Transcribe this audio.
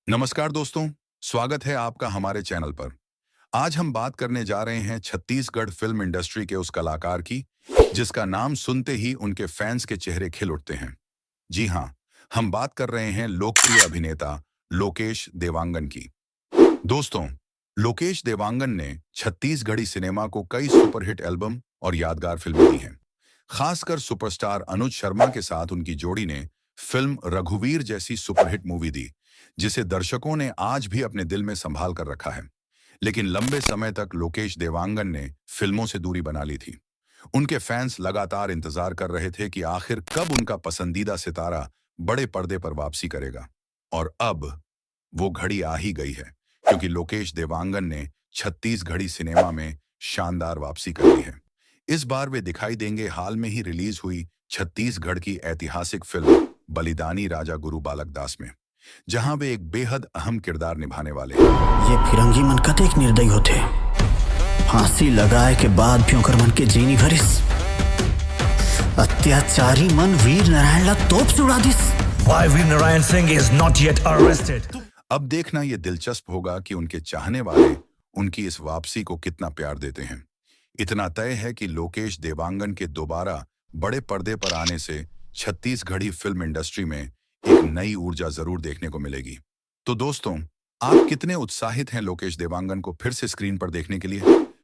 नमस्कार दोस्तों, स्वागत है आपका हमारे चैनल पर। आज हम बात करने जा रहे हैं छत्तीसगढ़ फिल्म इंडस्ट्री के उस कलाकार की, जिसका नाम सुनते ही उनके फैंस के चेहरे खिल उठते हैं। जी हाँ, हम बात कर रहे हैं लोकप्रिय अभिनेता लोकेश देवांगन की। दोस्तों, लोकेश देवांगन ने छत्तीसगढ़ी सिनेमा को कई सुपरहिट एल्बम और यादगार फिल्में दी हैं। खासकर सुपरस्टार अनुज शर्मा के साथ उनकी जोड़ी ने फिल्म रघुवीर जैसी सुपरहिट मूवी दी, जिसे दर्शकों ने आज भी अपने दिल में संभाल कर रखा है। लेकिन लंबे समय तक लोकेश देवांगन ने फिल्मों से दूरी बना ली थी। उनके फैंस लगातार इंतजार कर रहे थे कि आखिर कब उनका पसंदीदा सितारा बड़े पर्दे पर वापसी करेगा। और अब वो घड़ी आ ही गई है, क्योंकि लोकेश देवांगन ने छत्तीसगढ़ी सिनेमा में शानदार वापसी कर ली है। इस बार वे दिखाई देंगे हाल में ही रिलीज हुई छत्तीसगढ़ की ऐतिहासिक फिल्म बलिदानी राजा गुरु बालक दास में, जहां वे एक बेहद अहम किरदार निभाने वाले हैं। ये फिरंगी मन कतेक निर्दयी होते। फांसी लगाए के बाद भी ओकर मन के जीनी भरिस। अत्याचारी मन वीर नारायण ला तोप से उड़ा this. Why Veer Narayan Singh is not yet arrested? अब देखना ये दिलचस्प होगा कि उनके चाहने वाले उनकी इस वापसी को कितना प्यार देते हैं। इतना तय है कि लोकेश देवांगन के दोबारा बड़े पर्दे पर आने से छत्तीसगढ़ी फिल्म इंडस्ट्री में एक नई ऊर्जा जरूर देखने को मिलेगी। तो दोस्तों, आप कितने उत्साहित हैं लोकेश देवांगन को फिर से स्क्रीन पर देखने के लिए?